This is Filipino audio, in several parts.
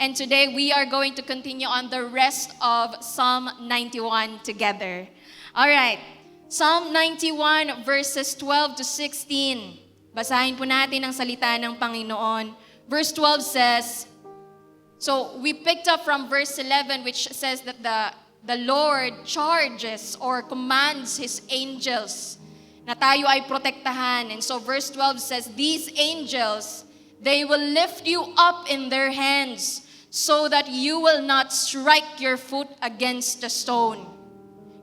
And today we are going to continue on the rest of Psalm 91 together. All right. Psalm 91 verses 12 to 16. Basahin po natin ang salita ng Panginoon. Verse 12 says, so we picked up from verse 11 which says that the Lord charges or commands His angels na tayo ay protektahan. And so verse 12 says, these angels, they will lift you up in their hands so that you will not strike your foot against a stone.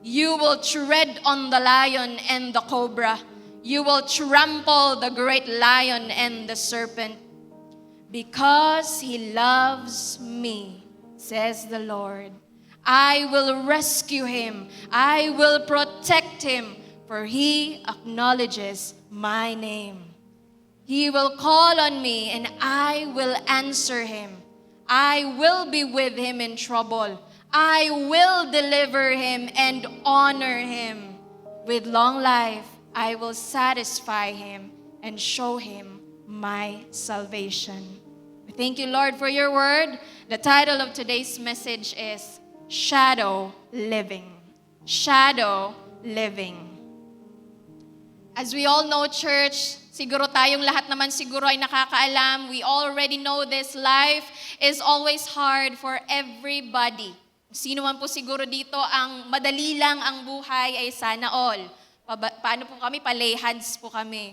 You will tread on the lion and the cobra. You will trample the great lion and the serpent. Because He loves me, says the Lord, I will rescue him. I will protect him, for he acknowledges my name. He will call on me, and I will answer him. I will be with him in trouble. I will deliver him and honor him. With long life, I will satisfy him and show him my salvation. Thank you, Lord, for your word. The title of today's message is Shadow Living. Shadow Living. As we all know, church, siguro tayong lahat naman siguro ay nakakaalam. We already know this. Life is always hard for everybody. Sino man po siguro dito ang madali lang ang buhay ay sana all. Paano po kami? Palehans po kami.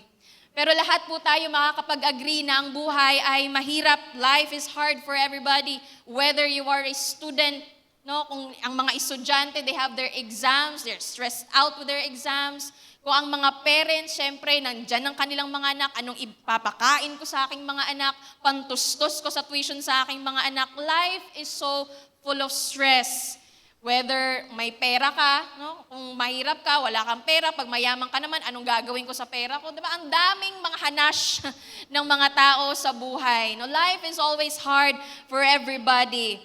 Pero lahat po tayo makakapag-agree na ang buhay ay mahirap. Life is hard for everybody. Whether you are a student, no, kung ang mga estudyante, they have their exams, they're stressed out with their exams. Kung ang mga parents, syempre, nandyan ang kanilang mga anak, anong ipapakain ko sa aking mga anak, pantustos ko sa tuition sa aking mga anak. Life is so full of stress. Whether may pera ka, no? Kung mahirap ka, wala kang pera, pag mayaman ka naman, anong gagawin ko sa pera ko? Diba? Ang daming mga hanash ng mga tao sa buhay. No? Life is always hard for everybody.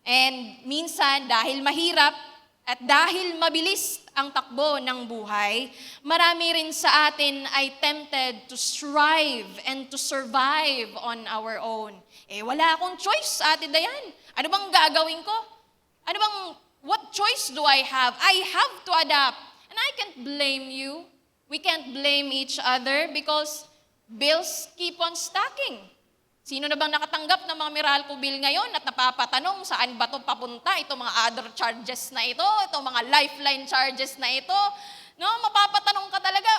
And minsan, dahil mahirap at dahil mabilis ang takbo ng buhay, marami rin sa atin ay tempted to strive and to survive on our own. Wala akong choice, Ate Dayan. Ano bang gagawin ko? What choice do I have? I have to adapt. And I can't blame you. We can't blame each other because bills keep on stacking. Sino na bang nakatanggap ng mga Meralco bill ngayon at napapatanong saan ba ito papunta? Ito mga other charges na ito, mga lifeline charges na ito. No, mapapatanong ka talaga.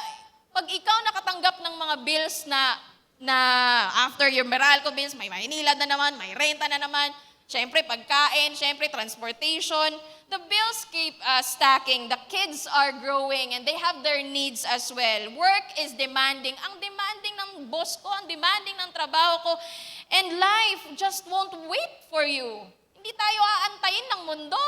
Pag ikaw nakatanggap ng mga bills na after your Meralco bills, may Maynila na naman, may renta na naman, syempre pagkain, syempre transportation, the bills keep stacking. The kids are growing and they have their needs as well. Work is demanding. Ang demanding ng boss ko, ang demanding ng trabaho ko. And life just won't wait for you. Hindi tayo aantayin ng mundo.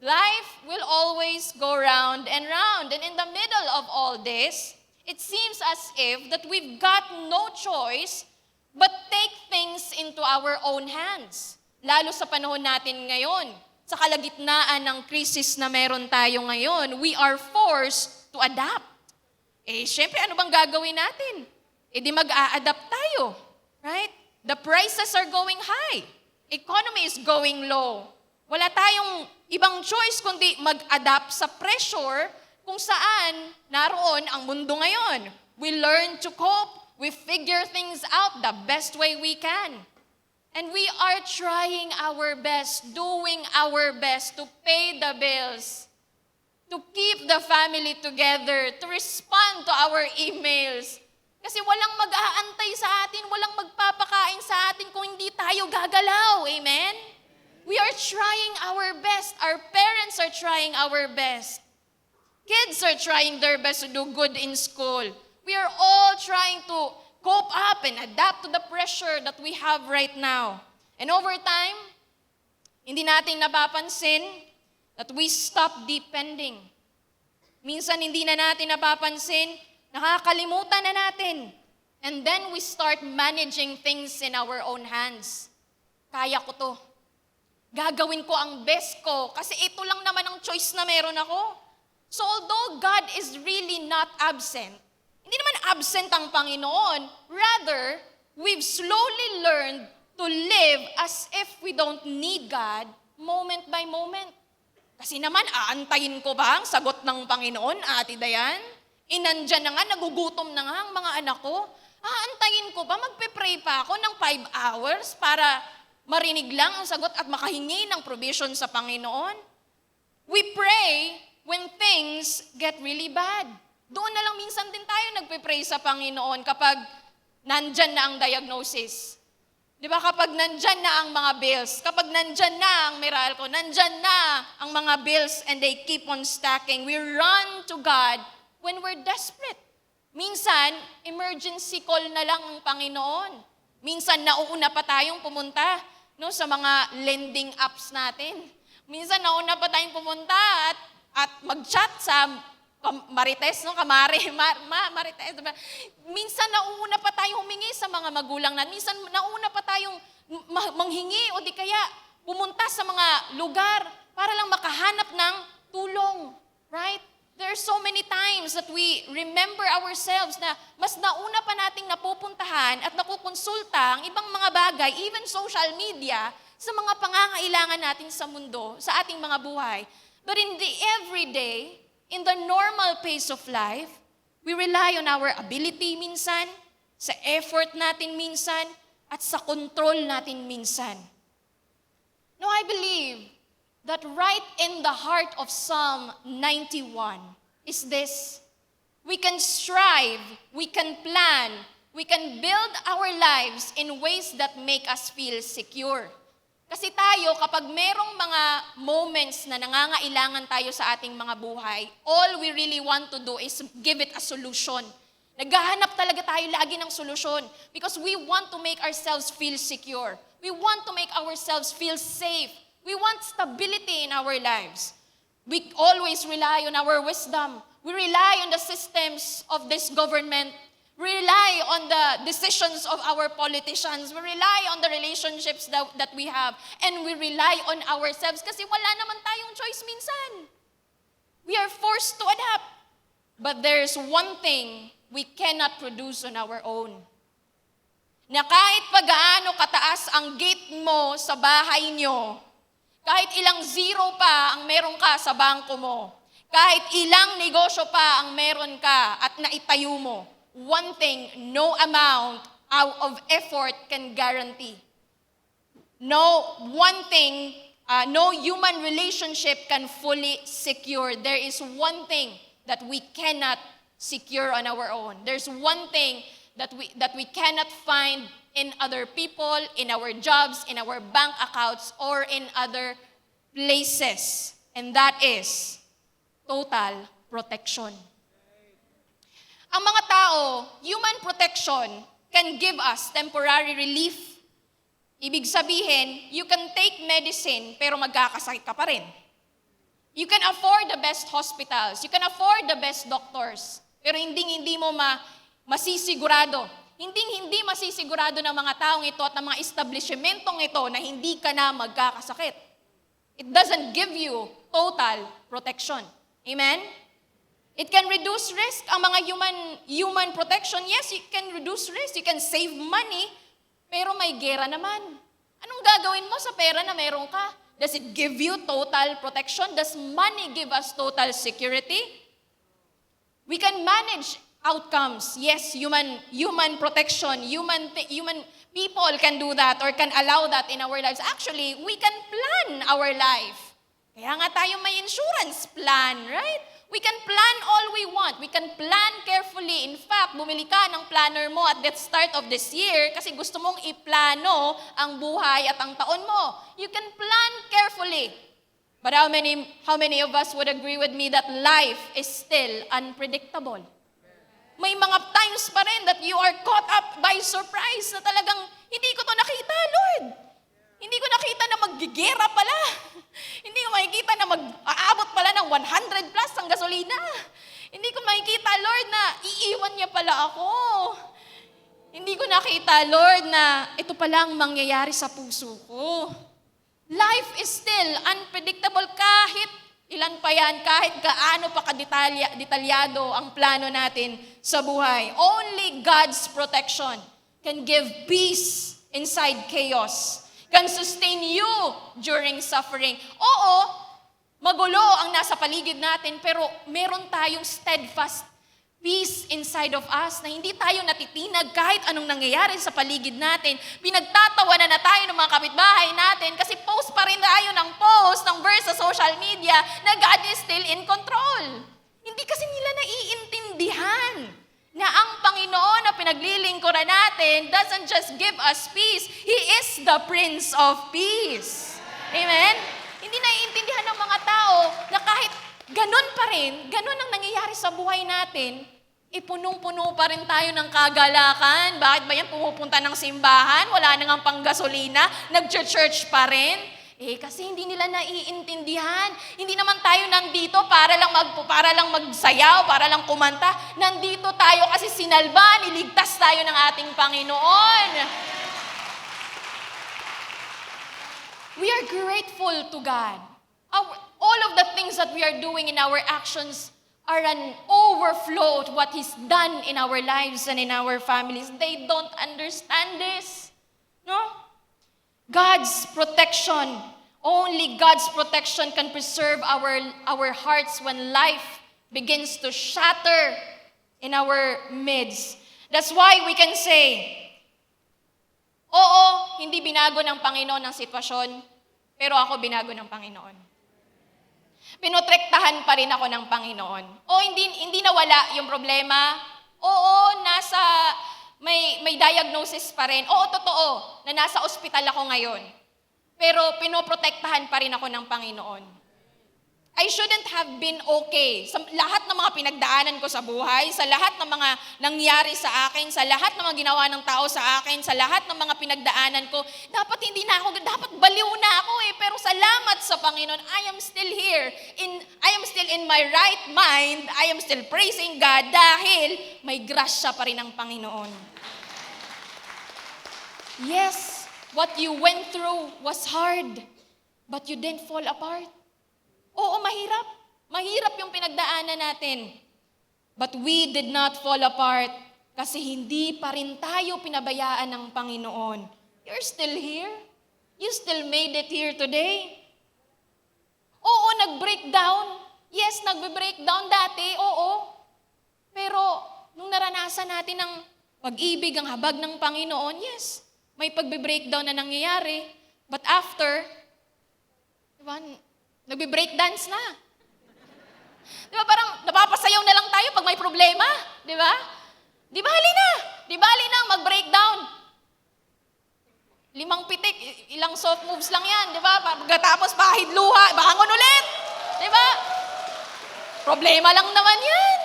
Life will always go round and round. And in the middle of all this, it seems as if that we've got no choice but take things into our own hands. Lalo sa panahon natin ngayon, sa kalagitnaan ng krisis na meron tayo ngayon, we are forced to adapt. Syempre, ano bang gagawin natin? Di mag-a-adapt tayo. Right? The prices are going high. Economy is going low. Wala tayong ibang choice kundi mag-adapt sa pressure kung saan naroon ang mundo ngayon. We learn to cope. We figure things out the best way we can. And we are trying our best, doing our best to pay the bills, to keep the family together, to respond to our emails. Kasi walang mag-aantay sa atin, walang magpapakain sa atin kung hindi tayo gagalaw. Amen? We are trying our best. Our parents are trying our best. Kids are trying their best to do good in school. We are all trying to cope up and adapt to the pressure that we have right now. And over time, hindi natin napapansin that we stop depending. Minsan hindi na natin napapansin, nakakalimutan na natin. And then we start managing things in our own hands. Kaya ko to. Gagawin ko ang best ko kasi ito lang naman ang choice na meron ako. So although God is really not absent, hindi naman absent ang Panginoon. Rather, we've slowly learned to to live as if we don't need God moment by moment. Kasi naman, aantayin ko ba ang sagot ng Panginoon, Ate Dayan? Inandyan na nga, nagugutom na nga ang mga anak ko. Aantayin ko ba, magpe-pray pa ako ng 5 hours para marinig lang ang sagot at makahingi ng provision sa Panginoon? We pray when things get really bad. Doon na lang minsan din tayo nagpe-pray sa Panginoon kapag nandyan na ang diagnosis. Di ba kapag nandyan na ang mga bills, kapag nandyan na ang miracle, nandyan na ang mga bills and they keep on stacking, we run to God when we're desperate. Minsan, emergency call na lang ang Panginoon. Minsan, nauuna pa tayong pumunta sa mga lending apps natin. Minsan, nauna pa tayong pumunta at mag-chat sa Marites, Marites. Diba? Minsan, nauuna pa tayong humingi sa mga magulang natin. Minsan, nauna pa tayong manghingi o di kaya pumunta sa mga lugar para lang makahanap ng tulong. Right? There are so many times that we remember ourselves na mas nauna pa nating napupuntahan at nakukonsulta ang ibang mga bagay, even social media, sa mga pangangailangan natin sa mundo, sa ating mga buhay. But in the everyday, in the normal pace of life, we rely on our ability minsan, sa effort natin minsan, at sa control natin minsan. No, I believe that right in the heart of Psalm 91 is this: we can strive, we can plan, we can build our lives in ways that make us feel secure. Kasi tayo, kapag merong mga moments na nangangailangan tayo sa ating mga buhay, all we really want to do is give it a solution. Naghahanap talaga tayo lagi ng solusyon because we want to make ourselves feel secure. We want to make ourselves feel safe. We want stability in our lives. We always rely on our wisdom. We rely on the systems of this government. We rely on the decisions of our politicians. We rely on the relationships that we have. And we rely on ourselves kasi wala naman tayong choice minsan. We are forced to adapt. But there's one thing we cannot produce on our own. Na kahit pa gaano kataas ang gate mo sa bahay nyo, kahit ilang zero pa ang meron ka sa bangko mo, kahit ilang negosyo pa ang meron ka at naitayo mo, one thing, no amount of effort can guarantee. No human relationship can fully secure. There is one thing that we cannot secure on our own. There's one thing that we cannot find in other people, in our jobs, in our bank accounts, or in other places. And that is total protection. Ang mga tao, human protection can give us temporary relief. Ibig sabihin, you can take medicine pero magkakasakit ka pa rin. You can afford the best hospitals, you can afford the best doctors, pero hindi mo masisigurado. Hindi masisigurado ng mga taong ito at ng mga establishmentong ito na hindi ka na magkakasakit. It doesn't give you total protection. Amen? It can reduce risk. Ang mga human protection, yes, it can reduce risk. You can save money, pero may gera naman. Anong gagawin mo sa pera na meron ka? Does it give you total protection? Does money give us total security? We can manage outcomes. Yes, human protection, human people can do that or can allow that in our lives. Actually, we can plan our life. Kaya nga tayo may insurance plan, right? We can plan all we want. We can plan carefully. In fact, bumili ka ng planner mo at the start of this year kasi gusto mong iplano ang buhay at ang taon mo. You can plan carefully. But how many of us would agree with me that life is still unpredictable? May mga times pa rin that you are caught up by surprise na talagang, hindi ko to nakita, Lord. Hindi ko nakita na maggigera pala. Hindi ko makikita na mag-aabot pala ng 100 plus ang gasolina. Hindi ko makikita, Lord, na iiwan niya pala ako. Hindi ko nakita, Lord, na ito pala ang mangyayari sa puso ko. Life is still unpredictable kahit ilan pa yan, kahit gaano pa kadetalyado ang plano natin sa buhay. Only God's protection can give peace inside chaos, can sustain you during suffering. Oo, magulo ang nasa paligid natin, pero meron tayong steadfast peace inside of us na hindi tayo natitinag kahit anong nangyayari sa paligid natin. Pinagtatawanan na tayo ng mga kapitbahay natin kasi post pa rin tayo ng post, ng verse sa social media na God is still in control. Hindi kasi nila naiintindihan na ang Panginoon na pinaglilingkuran natin doesn't just give us peace. He is the Prince of Peace. Amen? Hindi naiintindihan ng mga tao na kahit ganun pa rin, ganun ang nangyayari sa buhay natin, punong-puno pa rin tayo ng kagalakan. Bakit ba yan? Pumupunta ng simbahan, wala nang panggasolina, nag-church pa rin. Kasi hindi nila naiintindihan. Hindi naman tayo nandito para lang magsayaw, para lang kumanta. Nandito tayo kasi sinalba, niligtas tayo ng ating Panginoon. We are grateful to God. All of the things that we are doing in our actions are an overflow of what He's done in our lives and in our families. They don't understand this. No? God's protection, only God's protection can preserve our hearts when life begins to shatter in our midst. That's why we can say, oo, hindi binago ng Panginoon ang sitwasyon, pero ako binago ng Panginoon. Pinotrektahan pa rin ako ng Panginoon. Hindi nawala yung problema. Oo, may diagnosis pa rin. Oo, totoo, na nasa ospital ako ngayon. Pero pinoprotektahan pa rin ako ng Panginoon. I shouldn't have been okay. Sa lahat ng mga pinagdaanan ko sa buhay, sa lahat ng mga nangyari sa akin, sa lahat ng mga ginawa ng tao sa akin, sa lahat ng mga pinagdaanan ko, dapat baliw na ako Pero salamat sa Panginoon, I am still here. I am still in my right mind. I am still praising God dahil may grasya pa rin ng Panginoon. Yes, what you went through was hard, but you didn't fall apart. Oo, mahirap. Mahirap yung pinagdaanan natin. But we did not fall apart kasi hindi pa rin tayo pinabayaan ng Panginoon. You're still here. You still made it here today. Oo, nag-breakdown. Yes, nagbe-breakdown dati, oo. Pero nung naranasan natin ang pag-ibig, ang habag ng Panginoon, yes, may pagbe-breakdown na nangyayari. But after, diba, nagbe-breakdance na. Diba parang napapasayaw na lang tayo pag may problema? Diba? Di bali na. Di bali na mag-breakdown. 5 pitik, ilang soft moves lang yan. Di ba? Pagkatapos pahid luha, bangon ulit. Di ba? Problema lang naman yan.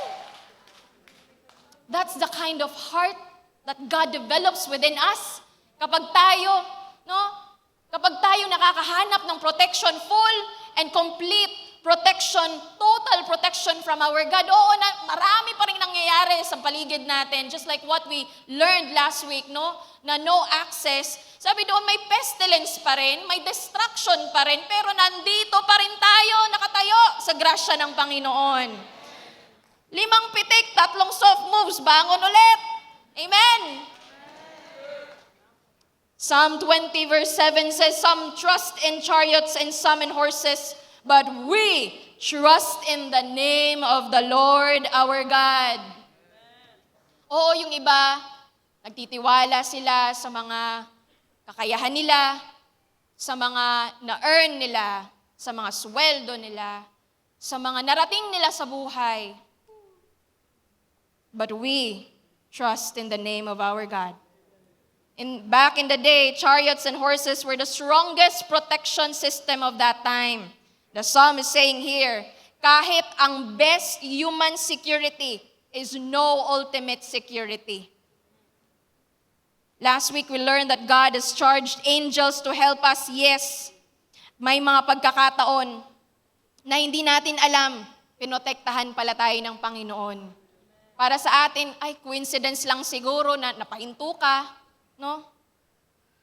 That's the kind of heart that God develops within us. Kapag tayo nakakahanap ng protection, full and complete protection, total protection from our God. Oo, marami pa rin nangyayari sa paligid natin. Just like what we learned last week, no? Na no access. Sabi doon, may pestilence pa rin, may destruction pa rin, pero nandito pa rin tayo, nakatayo sa grasya ng Panginoon. 5 pitik, 3 soft moves, bangon ulit. Amen. Psalm 20 verse 7 says, some trust in chariots and some in horses, but we trust in the name of the Lord our God. Oo, yung iba, nagtitiwala sila sa mga kakayahan nila, sa mga na-earn nila, sa mga sweldo nila, sa mga narating nila sa buhay. But we trust in the name of our God. Back in the day, chariots and horses were the strongest protection system of that time. The psalm is saying here, kahit ang best human security is no ultimate security. Last week we learned that God has charged angels to help us. Yes, may mga pagkakataon na hindi natin alam, pinotektahan pala tayo ng Panginoon. Para sa atin, ay coincidence lang siguro na napahinto ka, no?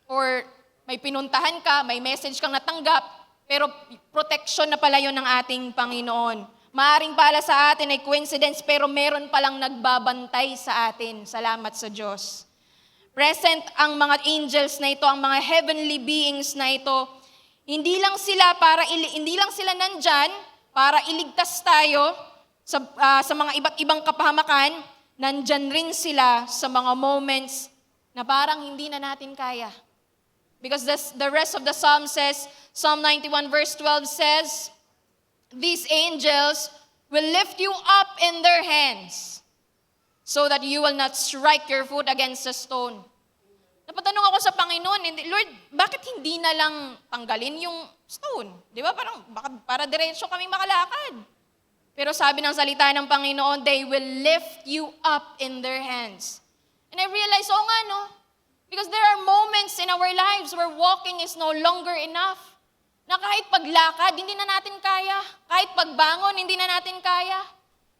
Or may pinuntahan ka, may message kang natanggap, pero protection na pala yun ng ating Panginoon. Maaring pala sa atin ay coincidence, pero meron palang nagbabantay sa atin. Salamat sa Diyos. present ang mga angels na ito, ang mga heavenly beings na ito. Hindi lang sila nandyan para iligtas tayo sa mga iba't ibang kapahamakan, nandyan rin sila sa mga moments na parang hindi na natin kaya. Because the rest of the psalm says, Psalm 91 verse 12 says, these angels will lift you up in their hands so that you will not strike your foot against a stone. Napatanong ako sa Panginoon, Lord, bakit hindi na lang tanggalin yung stone? Di ba? Para diretso kami makalakad. Pero sabi ng salita ng Panginoon, they will lift you up in their hands. And I realized, nga no? Because there are moments in our lives where walking is no longer enough. Na kahit paglakad, hindi na natin kaya. Kahit pagbangon, hindi na natin kaya.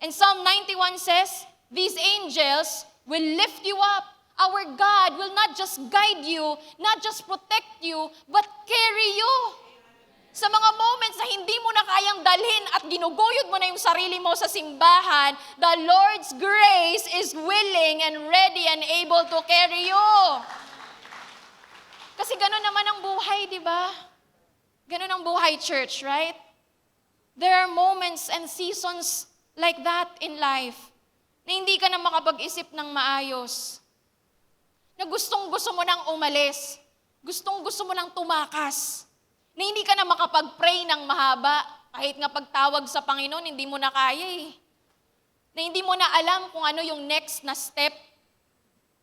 And Psalm 91 says, these angels will lift you up. Our God will not just guide you, not just protect you, but carry you. Sa mga moments na hindi mo na kayang dalhin at ginuguyod mo na yung sarili mo sa simbahan, the Lord's grace is willing and ready and able to carry you. Kasi gano'n naman ang buhay, di ba? Gano'n ang buhay, church, right? There are moments and seasons like that in life na hindi ka na makapag-isip ng maayos. Na gustong-gusto mo nang umalis. Gustong-gusto mo nang tumakas. Na hindi ka na makapag-pray ng mahaba. Kahit nga pagtawag sa Panginoon, hindi mo na kaya eh. Na hindi mo na alam kung ano yung next na step.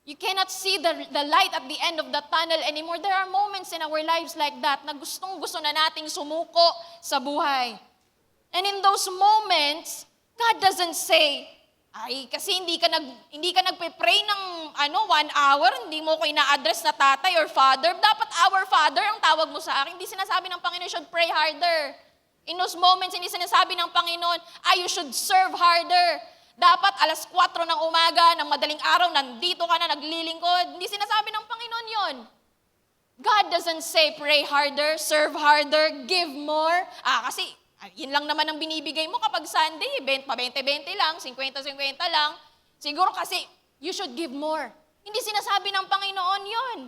You cannot see the light at the end of the tunnel anymore. There are moments in our lives like that na gustong-gusto na nating sumuko sa buhay. And in those moments, God doesn't say, kasi hindi ka nagpe-pray ng 1 hour, hindi mo ko ina-address na tatay or father. Dapat our Father ang tawag mo sa akin. Hindi sinasabi ng Panginoon, you should pray harder. In those moments, hindi sinasabi ng Panginoon, you should serve harder. Dapat 4:00 ng umaga, ng madaling araw, nandito ka na, naglilingkod. Hindi sinasabi ng Panginoon yon. God doesn't say, pray harder, serve harder, give more. Kasi yun lang naman ang binibigay mo kapag Sunday, pa-20-20 lang, 50-50 lang. Siguro kasi, you should give more. Hindi sinasabi ng Panginoon yon.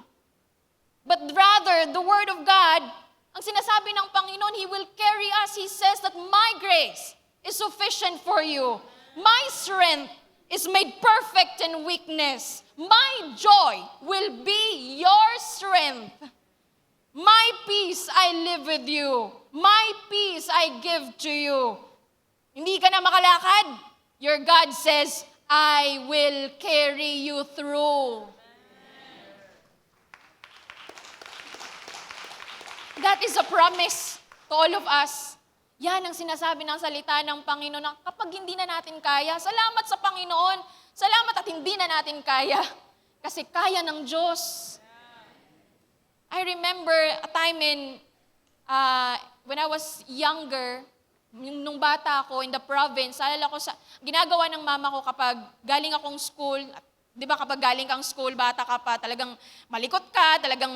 But rather, the Word of God, ang sinasabi ng Panginoon, He will carry us. He says that my grace is sufficient for you. My strength is made perfect in weakness. My joy will be your strength. My peace I live with you. My peace I give to you. Hindi ka na makalakad. Your God says, I will carry you through. That is a promise to all of us. Yan ang sinasabi ng salita ng Panginoon na kapag hindi na natin kaya, salamat sa Panginoon. Salamat at hindi na natin kaya. Kasi kaya ng Diyos. I remember a time when I was younger, nung bata ako in the province, alala ko ginagawa ng mama ko kapag galing akong school, di ba kapag galing kang school, bata ka pa, talagang malikot ka, talagang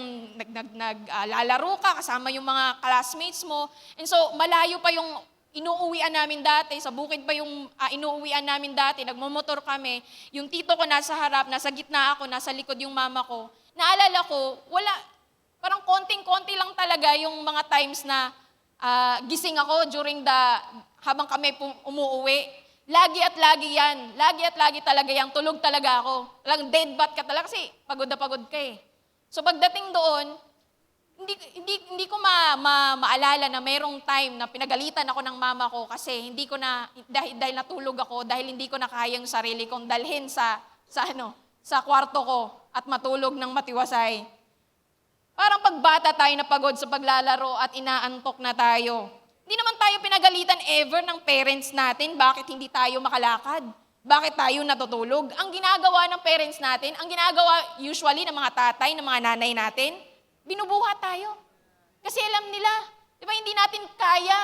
naglalaro ka kasama yung mga classmates mo. And so, malayo pa yung inuuwian namin dati, sa bukid pa yung inuuwian namin dati, nagmumotor kami. Yung tito ko nasa harap, nasa gitna ako, nasa likod yung mama ko. Naalala ko, parang konting-konti lang talaga yung mga times na gising ako habang kami umuuwi. Lagi at lagi yan. Lagi at lagi talaga yan. Tulog talaga ako. Talagang dead bat ka talaga kasi pagod na pagod ka eh. So pagdating doon, hindi ko maalala na mayroong time na pinagalitan ako ng mama ko kasi dahil natulog ako, dahil hindi ko na kayang sarili kong dalhin sa kwarto ko at matulog ng matiwasay. Parang pagbata tayo na pagod sa paglalaro at inaantok na tayo. Hindi naman tayo pinagalitan ever ng parents natin bakit hindi tayo makalakad. Bakit tayo natutulog? Ang ginagawa ng parents natin, ang ginagawa usually ng mga tatay, ng mga nanay natin, binubuhat tayo. Kasi alam nila, di ba hindi natin kaya.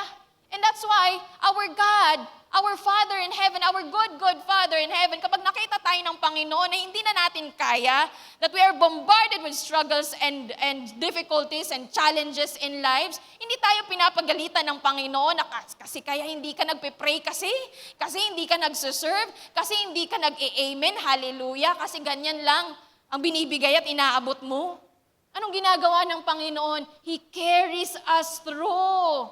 And that's why our God, our Father in heaven, our good Father in heaven, kapag nakita tayo ng Panginoon na hindi na natin kaya, that we are bombarded with struggles and difficulties and challenges in lives, hindi tayo pinapagalitan ng Panginoon na kasi kaya hindi ka nagpe-pray kasi hindi ka nagsiserve, kasi hindi ka nag-amen, hallelujah, kasi ganyan lang. ang binibigay at inaabot mo? Anong ginagawa ng Panginoon? He carries us through.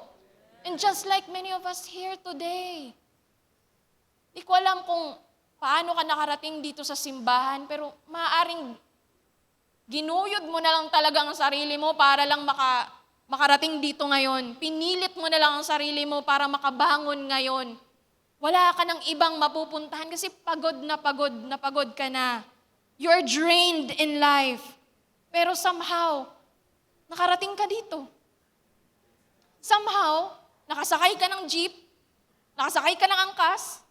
And just like many of us here today. Di ko alam kung paano ka nakarating dito sa simbahan, pero maaaring ginuyod mo na lang talaga ang sarili mo para lang makarating dito ngayon. Pinilit mo na lang ang sarili mo para makabangon ngayon. Wala ka ng ibang mapupuntahan kasi pagod na pagod ka na. You're drained in life. Pero somehow, nakarating ka dito. Somehow, nakasakay ka ng jeep, nakasakay ka ng angkas,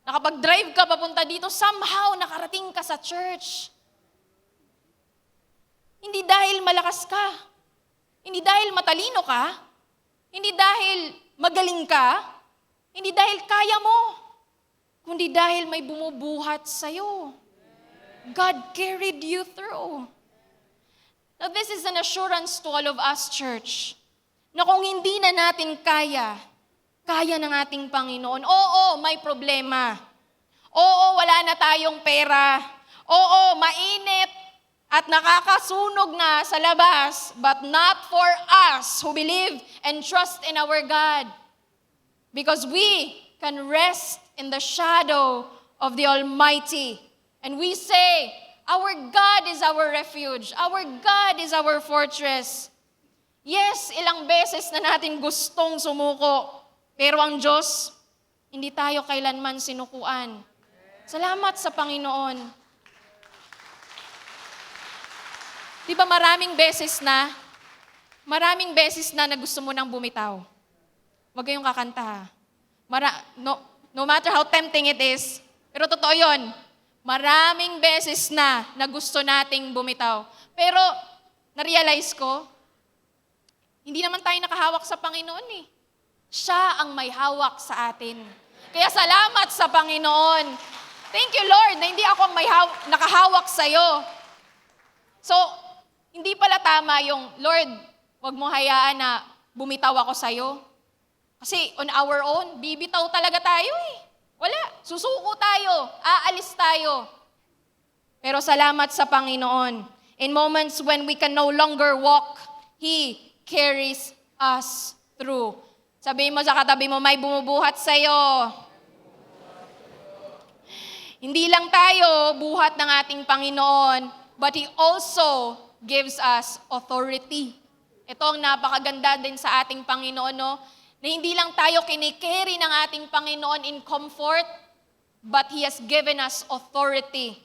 nakapag-drive ka papunta dito, somehow nakarating ka sa church. Hindi dahil malakas ka, hindi dahil matalino ka, hindi dahil magaling ka, hindi dahil kaya mo, kundi dahil may bumubuhat sa'yo. God carried you through. Now this is an assurance to all of us, church, na kung hindi na natin kaya ng ating Panginoon. Oo, may problema. Oo, wala na tayong pera. Oo, mainit at nakakasunog na sa labas, but not for us who believe and trust in our God. Because we can rest in the shadow of the Almighty. And we say, our God is our refuge. Our God is our fortress. Yes, ilang beses na natin gustong sumuko. Pero ang Diyos, hindi tayo kailanman sinukuan. Salamat sa Panginoon. Di ba maraming beses na gusto mo nang bumitaw. Huwag kayong kakanta ha. No matter how tempting it is, pero totoo yun. Maraming beses na gusto nating bumitaw. Pero, na-realize ko, hindi naman tayo nakahawak sa Panginoon eh. Siya ang may hawak sa atin. Kaya salamat sa Panginoon. Thank you, Lord, na hindi ako ang nakahawak sa'yo. So, hindi pala tama yung, Lord, wag mo hayaan na bumitaw ako sa'yo. Kasi on our own, bibitaw talaga tayo eh. Wala. Susuko tayo. Aalis tayo. Pero salamat sa Panginoon. In moments when we can no longer walk, He carries us through. Sabihin mo sa katabi mo, may bumubuhat sa'yo. Hindi lang tayo buhat ng ating Panginoon, but He also gives us authority. Ito ang napakaganda din sa ating Panginoon, no? Na hindi lang tayo kinikerry ng ating Panginoon in comfort, but He has given us authority.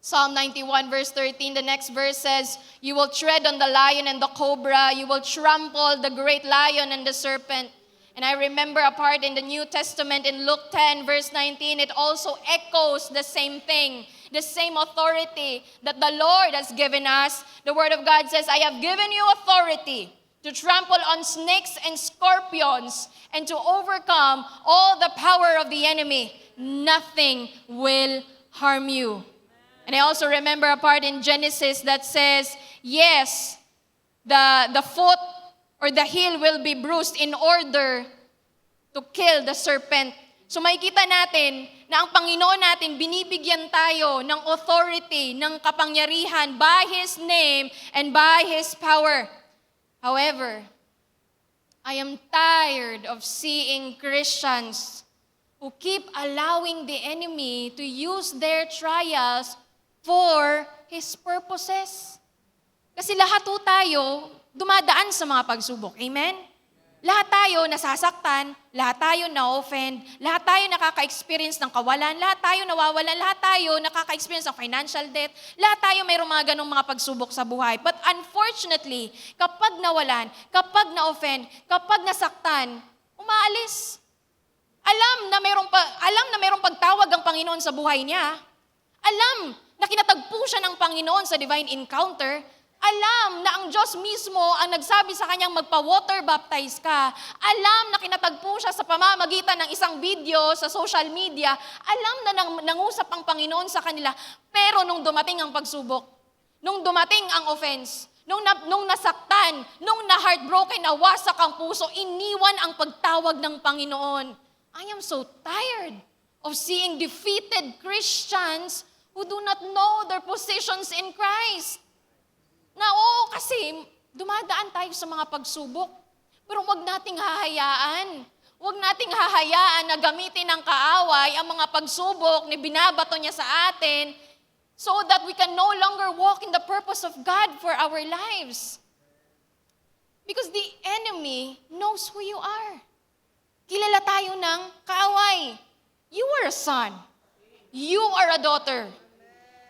Psalm 91 verse 13, the next verse says, you will tread on the lion and the cobra, you will trample the great lion and the serpent. And I remember a part in the New Testament in Luke 10 verse 19, it also echoes the same thing, the same authority that the Lord has given us. The Word of God says, I have given you authority to trample on snakes and scorpions, and to overcome all the power of the enemy. Nothing will harm you. And I also remember a part in Genesis that says, yes, the foot or the heel will be bruised in order to kill the serpent. So makikita natin na ang Panginoon natin, binibigyan tayo ng authority, ng kapangyarihan by His name and by His power. However, I am tired of seeing Christians who keep allowing the enemy to use their trials for his purposes. Kasi lahat po tayo dumadaan sa mga pagsubok. Amen? Lahat tayo nasasaktan, lahat tayo na-offend, lahat tayo nakaka-experience ng kawalan, lahat tayo nawawalan, lahat tayo nakaka-experience ng financial debt, lahat tayo mayroong mga ganong mga pagsubok sa buhay. But unfortunately, kapag nawalan, kapag na-offend, kapag nasaktan, umaalis. Alam na mayroong pagtawag ang Panginoon sa buhay niya. Alam na kinatagpo siya ng Panginoon sa divine encounter. Alam na ang Diyos mismo ang nagsabi sa kanyang magpa-water baptize ka. Alam na kinatagpo siya sa pamamagitan ng isang video sa social media. Alam na nangusap ang Panginoon sa kanila. Pero nung dumating ang pagsubok, nung dumating ang offense, nung nasaktan, nung na-heartbroken, nawasak ang puso, iniwan ang pagtawag ng Panginoon. I am so tired of seeing defeated Christians who do not know their positions in Christ. Na oo, kasi dumadaan tayo sa mga pagsubok. Pero huwag nating hahayaan. Huwag nating hahayaan na gamitin ng kaaway ang mga pagsubok na binabato niya sa atin so that we can no longer walk in the purpose of God for our lives. Because the enemy knows who you are. Kilala tayo ng kaaway. You are a son. You are a daughter.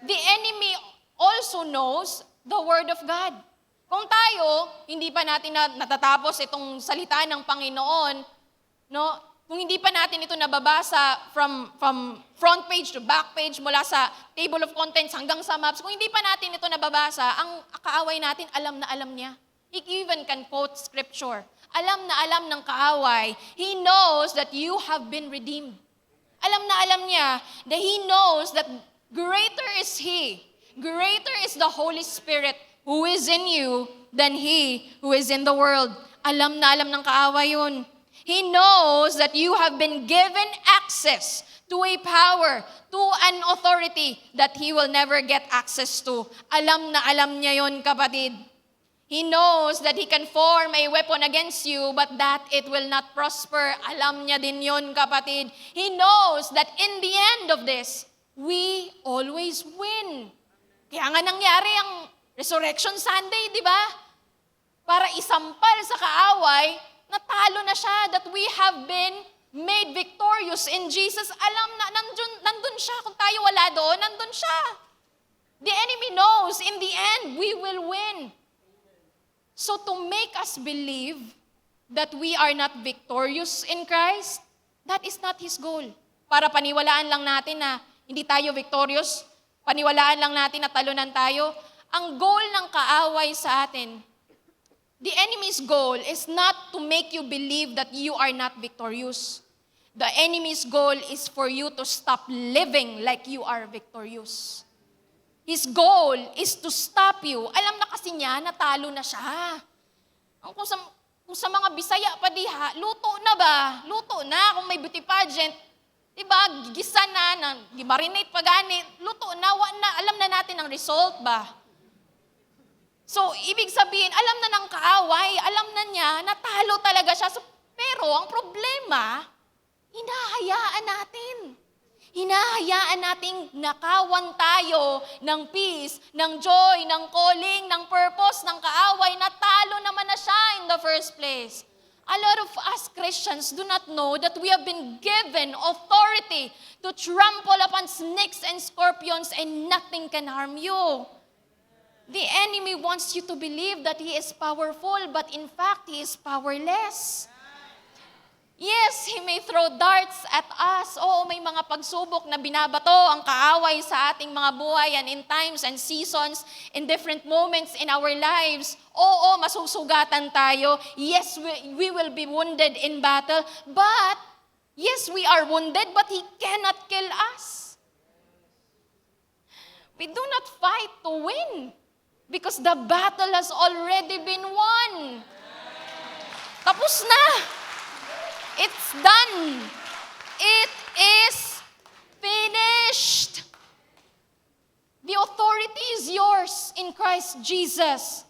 The enemy also knows the word of God. Kung tayo, hindi pa natin natatapos itong salita ng Panginoon, no? Kung hindi pa natin ito nababasa from front page to back page, mula sa table of contents hanggang sa maps, kung hindi pa natin ito nababasa, ang kaaway natin, alam na alam niya. He even can quote scripture. Alam na alam ng kaaway. He knows that you have been redeemed. Alam na alam niya that he knows that greater is He, greater is the Holy Spirit who is in you than he who is in the world. Alam na alam ng kaaway yun. He knows that you have been given access to a power, to an authority that he will never get access to. Alam na alam niya yun, kapatid. He knows that he can form a weapon against you, but that it will not prosper. Alam niya din yun, kapatid. He knows that in the end of this, we always win. Kaya nga nangyari ang Resurrection Sunday, di ba? Para isampal sa kaaway, natalo na siya, that we have been made victorious in Jesus. Alam na, nandun siya. Kung tayo wala doon, nandun siya. The enemy knows, in the end, we will win. So to make us believe that we are not victorious in Christ, that is not His goal. Para paniwalaan lang natin na hindi tayo victorious, paniwalaan lang natin na talunan tayo. Ang goal ng kaaway sa atin, the enemy's goal is not to make you believe that you are not victorious. The enemy's goal is for you to stop living like you are victorious. His goal is to stop you. Alam na kasi niya, natalo na siya. Kung sa mga Bisaya pa diha, luto na ba? Luto na. Kung may beauty pageant, diba, gigisa na gimarinate pa ganit, luto na, alam na natin ang result ba? So, ibig sabihin, alam na ng kaaway, alam na niya, natalo talaga siya. So, pero ang problema, hinahayaan natin. Hinahayaan nating nakawan tayo ng peace, ng joy, ng calling, ng purpose, ng kaaway. Natalo naman na siya in the first place. A lot of us Christians do not know that we have been given authority to trample upon snakes and scorpions and nothing can harm you. The enemy wants you to believe that he is powerful, but in fact, he is powerless. Yes, he may throw darts at us. Oo, may mga pagsubok na binabato ang kaaway sa ating mga buhay and in times and seasons, in different moments in our lives. Oo, masusugatan tayo. Yes, we will be wounded in battle. But, yes, we are wounded, but he cannot kill us. We do not fight to win because the battle has already been won. Tapos na. It's done. It is finished. The authority is yours in Christ Jesus.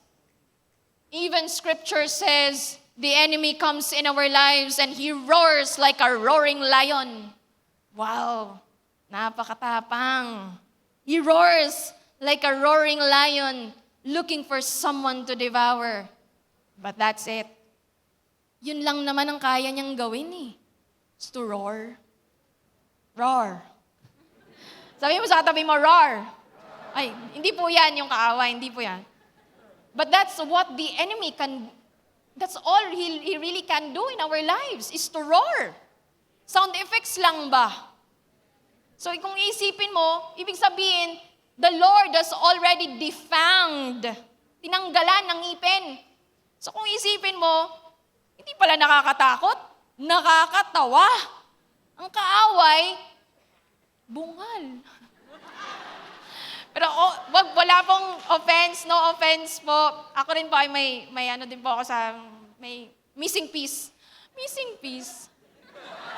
Even Scripture says, the enemy comes in our lives and he roars like a roaring lion. Wow, napakatapang. He roars like a roaring lion, looking for someone to devour. But that's it. Yun lang naman ang kaya niyang gawin eh. It's to roar. Roar. Sabi mo sa tabi mo, roar. Ay, hindi po yan yung kaaway, hindi po yan. But that's what the enemy can, that's all he really can do in our lives, is to roar. Sound effects lang ba? So kung isipin mo, ibig sabihin, the Lord has already defanged, tinanggalan ng ngipin. So kung isipin mo, hindi pala nakakatakot, nakakatawa. Ang kaaway, bungal. Pero wala pong offense, no offense po. Ako rin po ay may ano din po ako sa, may missing piece. Missing piece.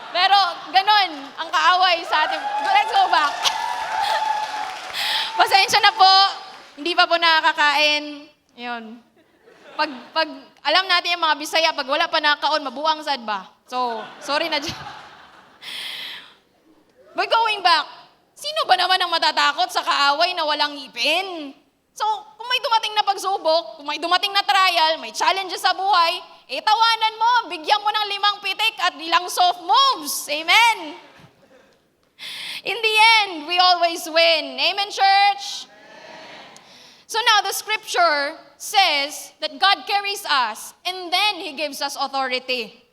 Pero ganon, ang kaaway sa atin. Let's go back. Pasensya na po. Hindi pa po nakakakain. Yun. Pag alam natin yung mga Bisaya, pag wala pa nakakaon, mabuang sad ba? So, sorry na dyan. But going back, sino ba naman ang matatakot sa kaaway na walang ngipin? So, kung may dumating na pagsubok, kung may dumating na trial, may challenges sa buhay, tawanan mo, bigyan mo ng 5 pitik at ilang soft moves. Amen? In the end, we always win. Amen, church? So now the scripture says that God carries us and then He gives us authority.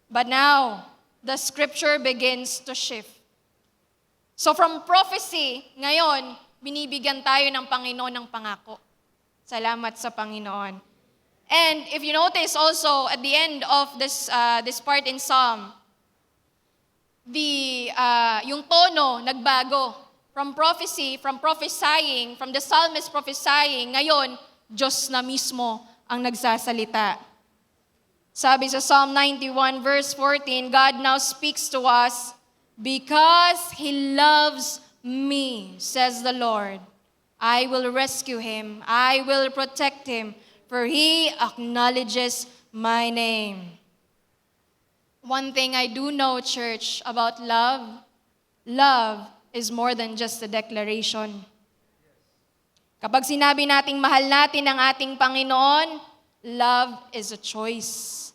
But now, the scripture begins to shift. So from prophecy, ngayon, binibigyan tayo ng Panginoon ng pangako. Salamat sa Panginoon. And if you notice also at the end of this part in Psalm, yung tono nagbago. From prophecy, from prophesying, from the psalmist prophesying, ngayon, Diyos na mismo ang nagsasalita. Sabi sa Psalm 91 verse 14, God now speaks to us, because He loves me, says the Lord, I will rescue him, I will protect him, for he acknowledges my name. One thing I do know, church, about love, love is more than just a declaration. Kapag sinabi nating mahal natin ang ating Panginoon, love is a choice.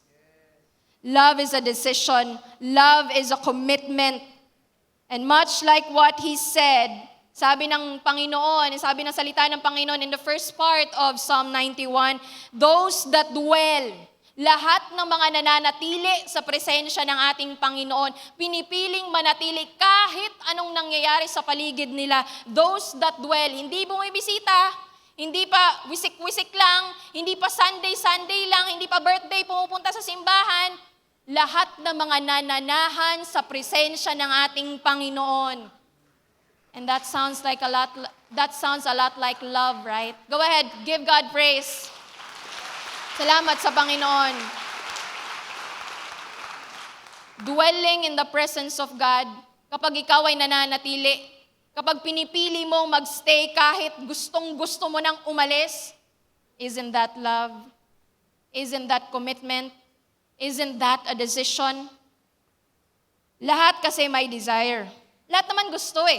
Love is a decision. Love is a commitment. And much like what He said, sabi ng Panginoon, sabi ng salita ng Panginoon in the first part of Psalm 91, those that dwell, lahat ng mga nananatili sa presensya ng ating Panginoon, pinipiling manatili kahit anong nangyayari sa paligid nila. Those that dwell, hindi bumibisita, hindi pa wisik-wisik lang, hindi pa Sunday lang, hindi pa birthday pumupunta sa simbahan. Lahat ng mga nananahan sa presensya ng ating Panginoon. And that sounds a lot like love, right? Go ahead, give God praise. Salamat sa Panginoon. Dwelling in the presence of God, kapag ikaw ay nananatili, kapag pinipili mo magstay kahit gustong-gusto mo nang umalis, isn't that love? Isn't that commitment? Isn't that a decision? Lahat kasi may desire. Lahat naman gusto eh.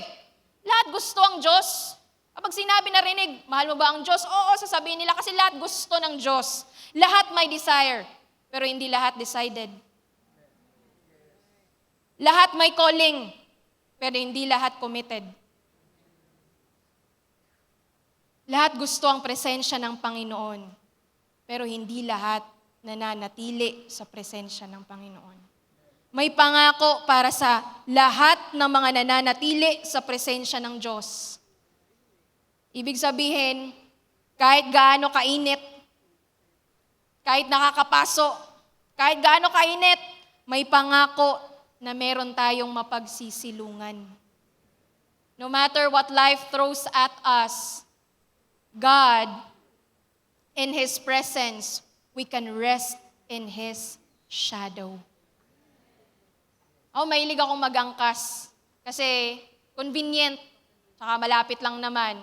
Lahat gusto ang Diyos. Kapag sinabi narinig, mahal mo ba ang Diyos? Oo, sasabihin nila kasi lahat gusto ng Diyos. Lahat may desire, pero hindi lahat decided. Lahat may calling, pero hindi lahat committed. Lahat gusto ang presensya ng Panginoon, pero hindi lahat nananatili sa presensya ng Panginoon. May pangako para sa lahat ng mga nananatili sa presensya ng Diyos. Ibig sabihin, kahit gaano kainit, kahit nakakapaso, kahit gaano kainit, may pangako na meron tayong mapagsisilungan. No matter what life throws at us, God, in His presence, we can rest in His shadow. Mahilig akong mag-angkas kasi convenient, saka malapit lang naman.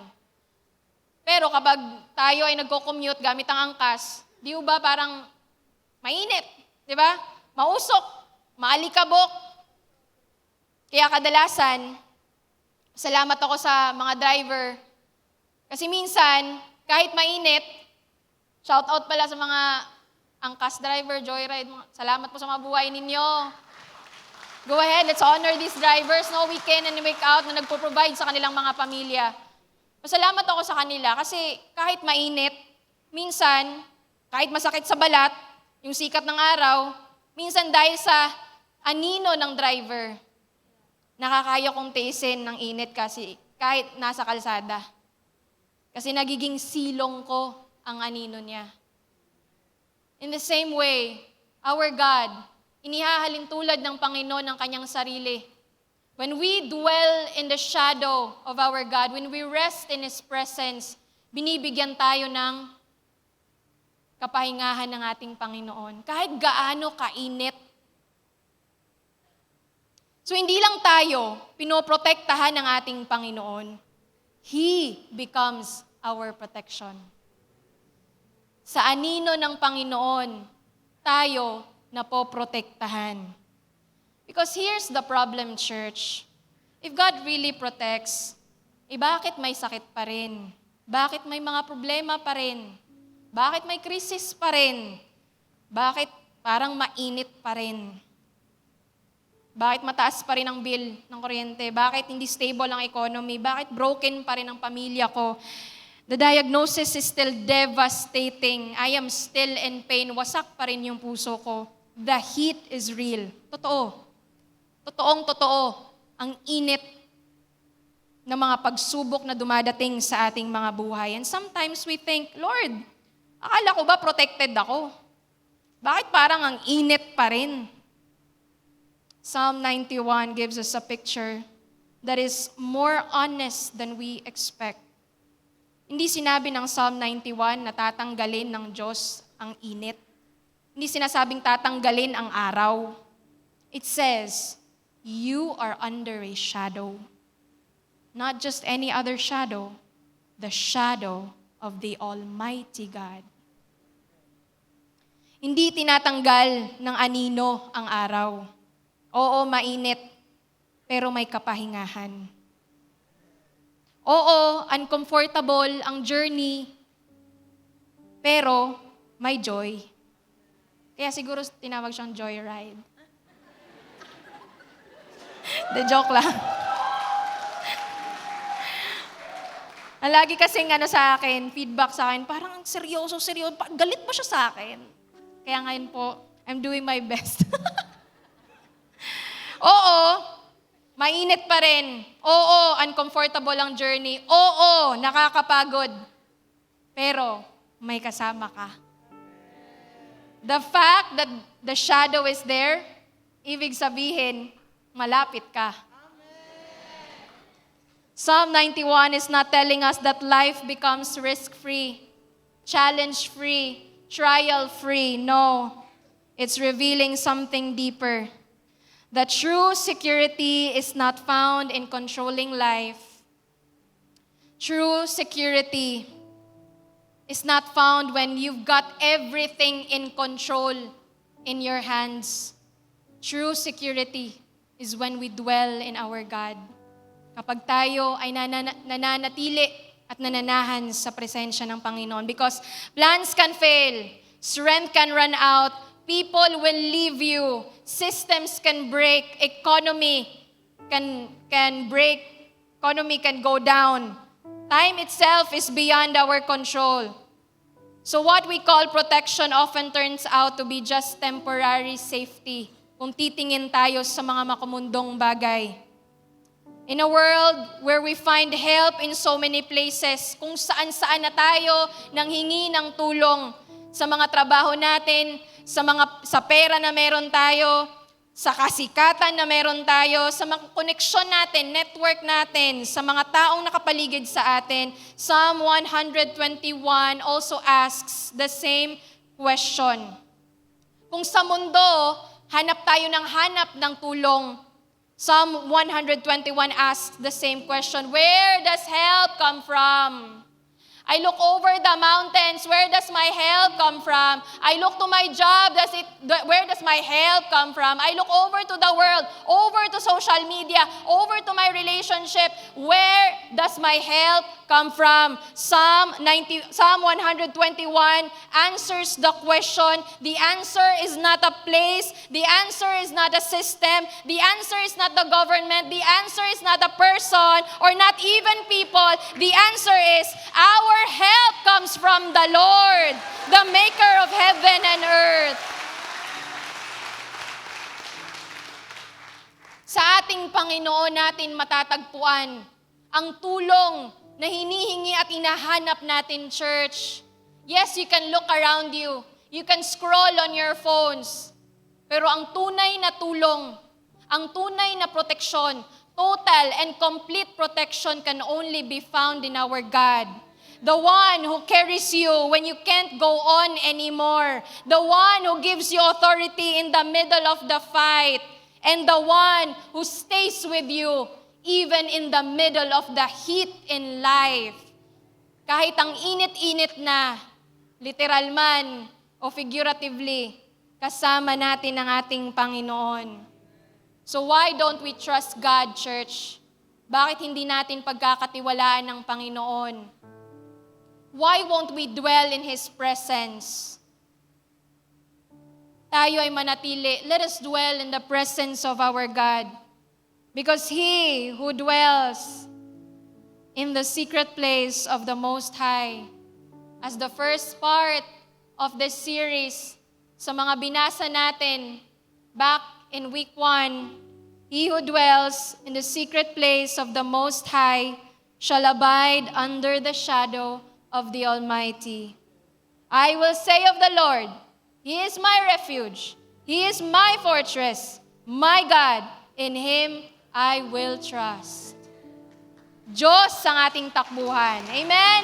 Pero kapag tayo ay nagko-commute gamit ang angkas, di ba parang mainit, di ba? Mausok, maalikabok. Kaya kadalasan, salamat ako sa mga driver. Kasi minsan, kahit mainit, shout out pala sa mga angkas driver, joyride. Salamat po sa mga buhay ninyo. Go ahead, let's honor these drivers, no, week in and week out na nagpo-provide sa kanilang mga pamilya. Masalamat ako sa kanila kasi kahit mainit, minsan, kahit masakit sa balat, yung sikat ng araw, minsan dahil sa anino ng driver, nakakaya kong tiisin ng init kasi kahit nasa kalsada. Kasi nagiging silong ko ang anino niya. In the same way, our God, inihahalin tulad ng Panginoon ang kanyang sarili. When we dwell in the shadow of our God, when we rest in His presence, binibigyan tayo ng kapahingahan ng ating Panginoon. Kahit gaano kainit. So hindi lang tayo pinoprotektahan ng ating Panginoon. He becomes our protection. Sa anino ng Panginoon, tayo napoprotektahan. Because here's the problem, church. If God really protects, bakit may sakit pa rin? Bakit may mga problema pa rin? Bakit may krisis pa rin? Bakit parang mainit pa rin? Bakit mataas pa rin ang bill ng kuryente? Bakit hindi stable ang economy? Bakit broken pa rin ang pamilya ko? The diagnosis is still devastating. I am still in pain. Wasak pa rin yung puso ko. The heat is real. Totoo. Totoong-totoo. Ang init ng mga pagsubok na dumadating sa ating mga buhay. And sometimes we think, Lord, akala ko ba protected ako? Bakit parang ang init pa rin? Psalm 91 gives us a picture that is more honest than we expect. Hindi sinabi ng Psalm 91 na tatanggalin ng Diyos ang init. Hindi sinasabing tatanggalin ang araw. It says, you are under a shadow. Not just any other shadow, the shadow of the Almighty God. Hindi tinatanggal ng anino ang araw. Oo, mainit, pero may kapahingahan. Oo, uncomfortable ang journey, pero may joy. Kaya siguro tinawag siyang joyride. The joke lang. Lagi kasing sa akin, feedback sa akin, parang ang seryoso. Galit ba siya sa akin? Kaya ngayon po, I'm doing my best. Oo, mainit pa rin. Oo, uncomfortable ang journey. Oo, nakakapagod. Pero may kasama ka. The fact that the shadow is there, ibig sabihin, malapit ka. Psalm 91 is not telling us that life becomes risk-free, challenge-free, trial-free. No, it's revealing something deeper. The true security is not found in controlling life. True security is not found when you've got everything in control in your hands. True security is when we dwell in our God. Kapag tayo ay nananatili at nananahan sa presensya ng Panginoon. Because plans can fail, strength can run out, people will leave you, systems can break, economy can break, economy can go down. Time itself is beyond our control. So what we call protection often turns out to be just temporary safety kung titingin tayo sa mga makamundong bagay. In a world where we find help in so many places, kung saan-saan na tayo nanghingi ng tulong sa mga trabaho natin, sa pera na meron tayo, sa kasikatan na meron tayo, sa mga koneksyon natin, network natin, sa mga taong nakapaligid sa atin, Psalm 121 also asks the same question. Kung sa mundo, hanap tayo ng tulong, Psalm 121 asks the same question, where does help come from? I look over the mountains, where does my help come from? I look to my job, where does my help come from? I look over to the world, over to social media, over to my relationship, where does my help come from? Psalm 121 answers the question. The answer is not a place, the answer is not a system, the answer is not the government, the answer is not a person, or not even people. The answer is our help comes from the Lord, the maker of heaven and earth. Sa ating Panginoon natin matatagpuan ang tulong na hinihingi at hinahanap natin, church. Yes, you can look around you. You can scroll on your phones. Pero ang tunay na tulong, ang tunay na proteksyon, total and complete protection can only be found in our God. The one who carries you when you can't go on anymore. The one who gives you authority in the middle of the fight. And the one who stays with you even in the middle of the heat in life. Kahit ang init-init na, literal man o figuratively, kasama natin ang ating Panginoon. So why don't we trust God, church? Bakit hindi natin pagkakatiwalaan ng Panginoon? Why won't we dwell in His presence? Tayo ay manatili. Let us dwell in the presence of our God. Because He who dwells in the secret place of the Most High, as the first part of this series, sa mga binasa natin back in week 1, He who dwells in the secret place of the Most High shall abide under the shadow of the Almighty. I will say of the Lord, He is my refuge, He is my fortress, my God, in Him I will trust. Diyos ang ating takbuhan. Amen?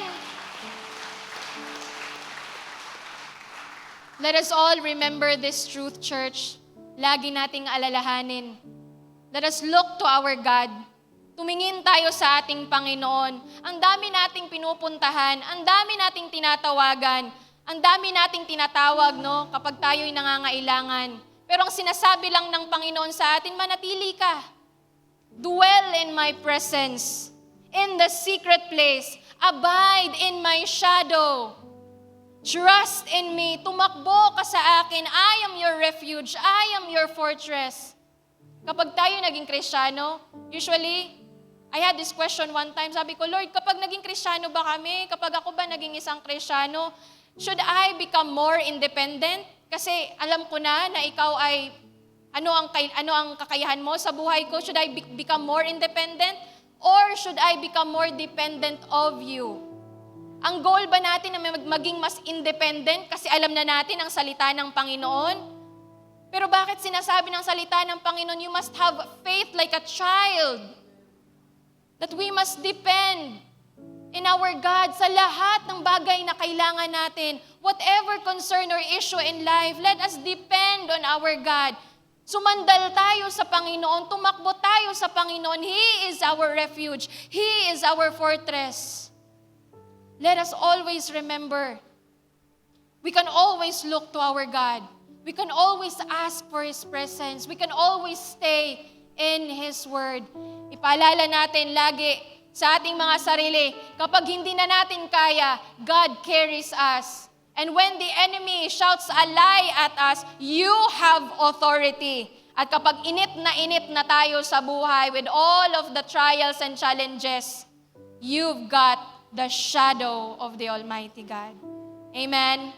Let us all remember this truth, church. Lagi nating alalahanin. Let us look to our God. Tumingin tayo sa ating Panginoon. Ang dami nating pinupuntahan, ang dami nating tinatawagan, ang dami nating tinatawag, no, kapag tayo'y nangangailangan. Pero ang sinasabi lang ng Panginoon sa atin, manatili ka. Dwell in my presence, in the secret place, abide in my shadow. Trust in me, tumakbo ka sa akin, I am your refuge, I am your fortress. Kapag tayo naging Kristiyano, usually, I had this question one time, sabi ko, Lord, kapag naging Kristiyano ba kami, kapag ako ba naging isang Kristiyano, should I become more independent? Kasi alam ko na ikaw ay ano ang kakayahan mo sa buhay ko? Should I become more independent? Or should I become more dependent of you? Ang goal ba natin na maging mas independent kasi alam na natin ang salita ng Panginoon? Pero bakit sinasabi ng salita ng Panginoon, you must have faith like a child? That we must depend in our God sa lahat ng bagay na kailangan natin. Whatever concern or issue in life, let us depend on our God. Sumandal tayo sa Panginoon, tumakbo tayo sa Panginoon. He is our refuge. He is our fortress. Let us always remember, we can always look to our God. We can always ask for His presence. We can always stay in His Word. Ipaalala natin lagi sa ating mga sarili, kapag hindi na natin kaya, God carries us. And when the enemy shouts a lie at us, you have authority. At kapag init na tayo sa buhay with all of the trials and challenges, you've got the shadow of the Almighty God. Amen?